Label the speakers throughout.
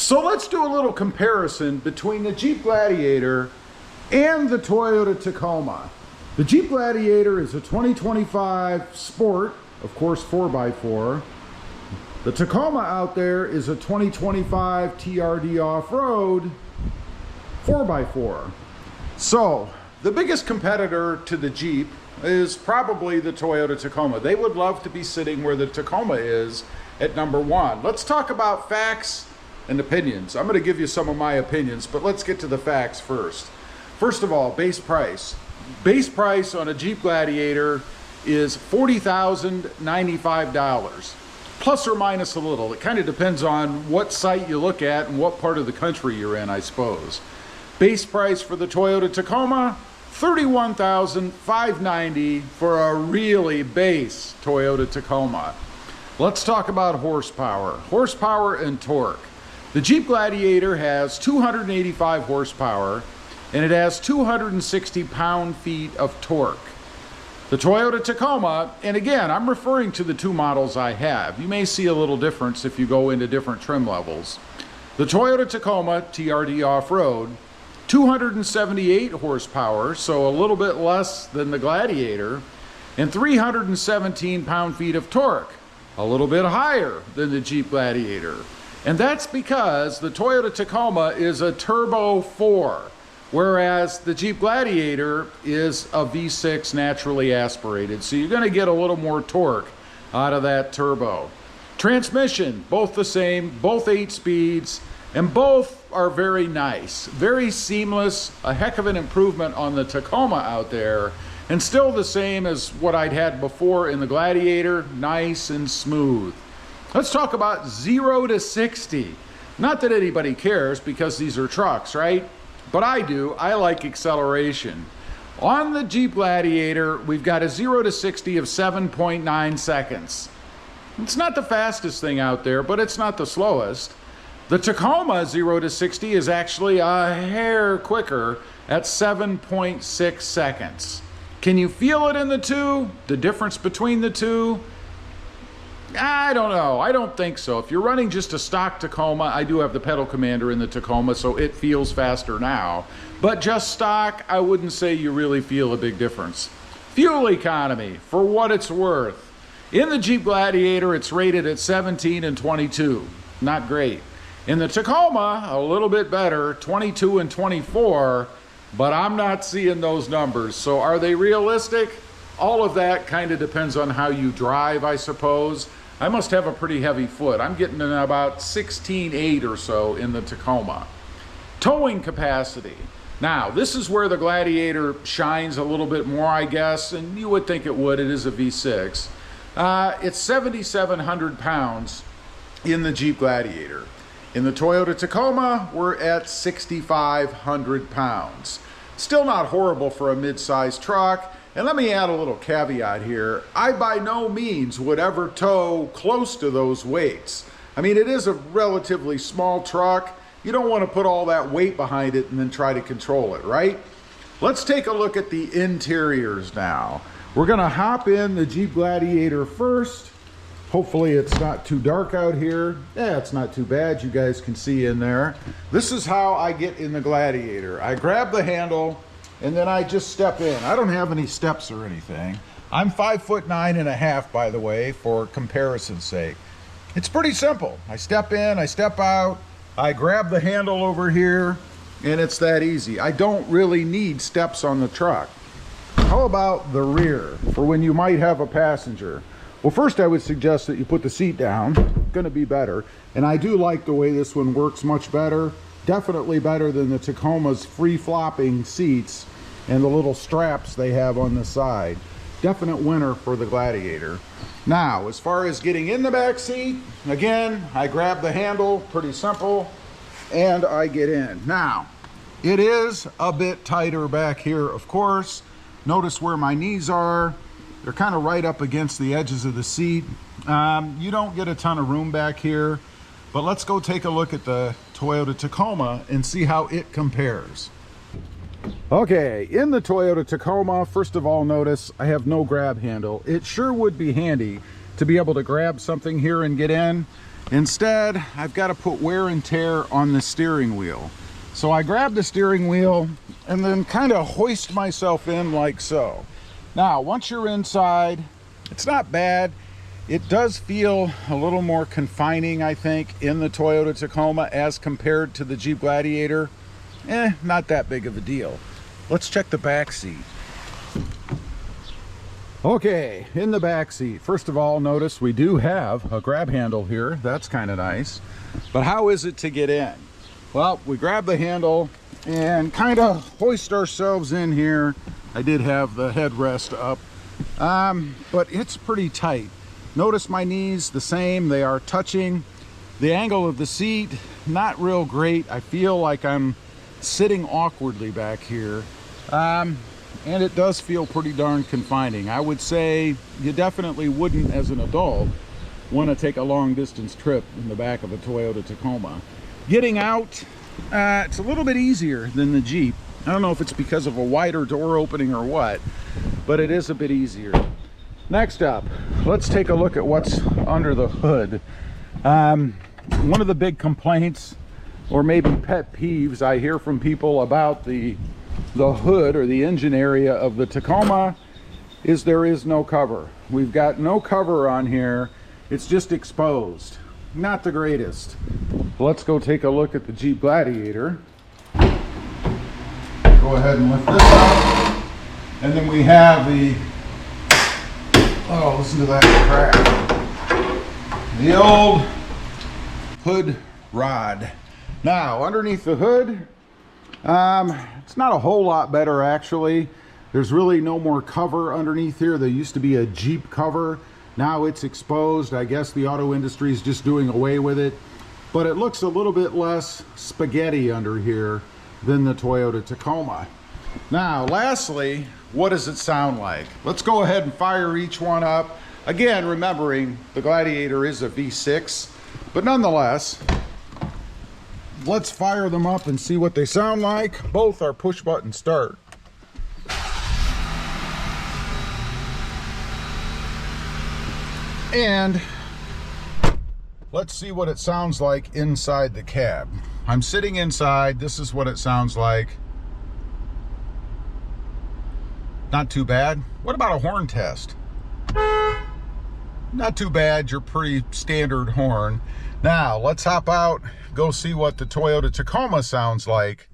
Speaker 1: So let's do a little comparison between the Jeep Gladiator and the Toyota Tacoma. The Jeep Gladiator is a 2025 Sport, of course 4x4. The Tacoma out there is a 2025 TRD Off-Road 4x4. So the biggest competitor to the Jeep is probably the Toyota Tacoma. They would love to be sitting where the Tacoma is at number one. Let's talk about facts and opinions. I'm going to give you some of my opinions, but let's get to the facts first. First of all, base price. Base price on a Jeep Gladiator is $40,095, plus or minus a little. It kind of depends on what site you look at and what part of the country you're in, I suppose. Base price for the Toyota Tacoma, $31,590 for a really base Toyota Tacoma. Let's talk about horsepower. Horsepower and torque. The Jeep Gladiator has 285 horsepower and it has 260 pound-feet of torque. The Toyota Tacoma, and again, I'm referring to the two models I have. You may see a little difference if you go into different trim levels. The Toyota Tacoma TRD Off-Road, 278 horsepower, so a little bit less than the Gladiator, and 317 pound-feet of torque, a little bit higher than the Jeep Gladiator. And that's because the Toyota Tacoma is a turbo 4, whereas the Jeep Gladiator is a V6 naturally aspirated. So you're going to get a little more torque out of that turbo. Transmission, both the same, both 8 speeds, and both are very nice, very seamless, a heck of an improvement on the Tacoma out there, and still the same as what I'd had before in the Gladiator, nice and smooth. Let's talk about 0 to 60. Not that anybody cares because these are trucks, right? But I do. I like acceleration. On the Jeep Gladiator, we've got a 0 to 60 of 7.9 seconds. It's not the fastest thing out there, but it's not the slowest. The Tacoma 0 to 60 is actually a hair quicker at 7.6 seconds. Can you feel it in the two? The difference between the two? I don't know. I don't think so. If you're running just a stock Tacoma, I do have the pedal commander in the Tacoma, so it feels faster now. But just stock, I wouldn't say you really feel a big difference. Fuel economy, for what it's worth. In the Jeep Gladiator, it's rated at 17 and 22. Not great. In the Tacoma, a little bit better, 22 and 24, but I'm not seeing those numbers. So are they realistic? All of that kind of depends on how you drive, I suppose. I must have a pretty heavy foot. I'm getting in about 16.8 or so in the Tacoma. Towing capacity. Now, this is where the Gladiator shines a little bit more, I guess, and you would think it would. It is a V6. It's 7,700 pounds in the Jeep Gladiator. In the Toyota Tacoma, we're at 6,500 pounds. Still not horrible for a mid-sized truck. And let me add a little caveat here. I by no means would ever tow close to those weights. I mean, it is a relatively small truck. You don't want to put all that weight behind it and then try to control it, right? Let's take a look at the interiors now. We're going to hop in the Jeep Gladiator first. Hopefully it's not too dark out here. Yeah, it's not too bad. You guys can see in there. This is how I get in the Gladiator. I grab the handle and then I just step in. I don't have any steps or anything. I'm 5'9.5", by the way, for comparison's sake. It's pretty simple. I step in, I step out, I grab the handle over here, and it's that easy. I don't really need steps on the truck. How about the rear, for when you might have a passenger? Well, first I would suggest that you put the seat down. It's gonna be better. And I do like the way this one works much better. Definitely better than the Tacoma's free-flopping seats and the little straps they have on the side. Definite winner for the Gladiator. Now, as far as getting in the back seat, again, I grab the handle, pretty simple, and I get in. Now, it is a bit tighter back here, of course. Notice where my knees are. They're kind of right up against the edges of the seat. You don't get a ton of room back here, but let's go take a look at the Toyota Tacoma and see how it compares. Okay, in the Toyota Tacoma, first of all, notice I have no grab handle. It sure would be handy to be able to grab something here and get in. Instead, I've got to put wear and tear on the steering wheel. So I grab the steering wheel and then kind of hoist myself in like so. Now, once you're inside, it's not bad. It does feel a little more confining, I think, in the Toyota Tacoma as compared to the Jeep Gladiator. Not that big of a deal. Let's check the back seat. Okay, in the back seat, first of all, notice we do have a grab handle here. That's kind of nice. But how is it to get in? Well, we grab the handle and kind of hoist ourselves in here. I did have the headrest up, but it's pretty tight. Notice my knees the same, they are touching. The angle of the seat, not real great. I feel like I'm sitting awkwardly back here. And it does feel pretty darn confining. I would say you definitely wouldn't, as an adult, want to take a long distance trip in the back of a Toyota Tacoma. Getting out, it's a little bit easier than the Jeep. I don't know if it's because of a wider door opening or what, but it is a bit easier. Next up, let's take a look at what's under the hood. One of the big complaints, or maybe pet peeves, I hear from people about the hood or the engine area of the Tacoma is there is no cover. We've got no cover on here. It's just exposed. Not the greatest. Let's go take a look at the Jeep Gladiator. Go ahead and lift this up. And then we have the, oh, listen to that crack. The old hood rod. Now, underneath the hood, it's not a whole lot better actually. There's really no more cover underneath here. There used to be a Jeep cover. Now it's exposed. I guess the auto industry is just doing away with it. But it looks a little bit less spaghetti under here than the Toyota Tacoma. Now, lastly, what does it sound like? Let's go ahead and fire each one up. Again, remembering the Gladiator is a V6, but nonetheless, let's fire them up and see what they sound like. Both are push button start. And let's see what it sounds like inside the cab. I'm sitting inside. This is what it sounds like. Not too bad. What about a horn test? Not too bad. Your pretty standard horn. Now, let's hop out, go see what the Toyota Tacoma sounds like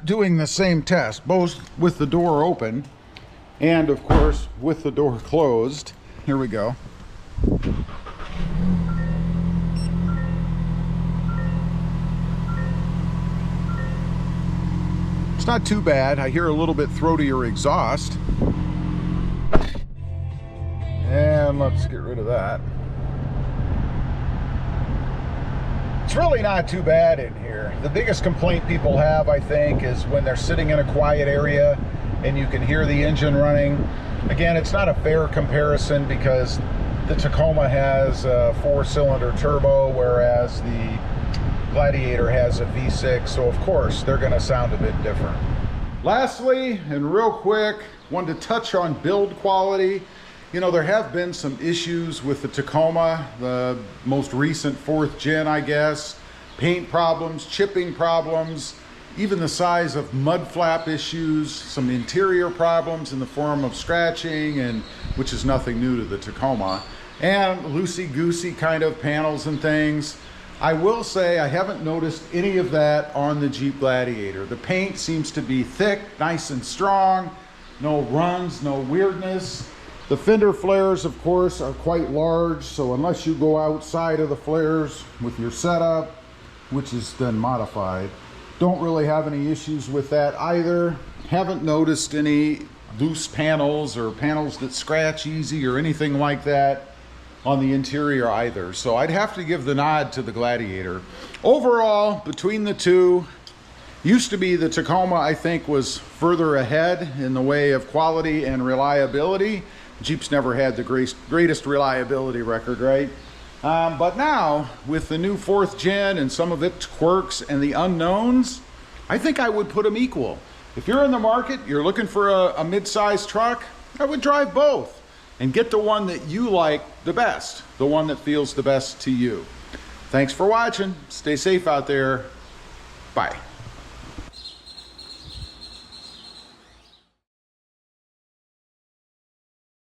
Speaker 1: doing the same test, both with the door open and, of course, with the door closed. Here we go. It's not too bad. I hear a little bit throatier exhaust. And let's get rid of that. It's really not too bad in here. The biggest complaint people have, I think, is when they're sitting in a quiet area and you can hear the engine running. Again, it's not a fair comparison because the Tacoma has a 4-cylinder turbo, whereas the Gladiator has a V6, so of course they're going to sound a bit different. Lastly, and real quick, wanted to touch on build quality. You know, there have been some issues with the Tacoma, the most recent 4th gen, I guess. Paint problems, chipping problems, even the size of mud flap issues, some interior problems in the form of scratching, and which is nothing new to the Tacoma, and loosey-goosey kind of panels and things. I will say I haven't noticed any of that on the Jeep Gladiator. The paint seems to be thick, nice and strong, no runs, no weirdness. The fender flares, of course, are quite large, so unless you go outside of the flares with your setup, which is then modified, don't really have any issues with that either. Haven't noticed any loose panels or panels that scratch easy or anything like that on the interior either. So I'd have to give the nod to the Gladiator. Overall, between the two, used to be the Tacoma, I think, was further ahead in the way of quality and reliability. Jeep's never had the greatest reliability record, right? But now, with the new 4th gen and some of its quirks and the unknowns, I think I would put them equal. If you're in the market, you're looking for a mid-size truck, I would drive both and get the one that you like the best, the one that feels the best to you. Thanks for watching. Stay safe out there. Bye.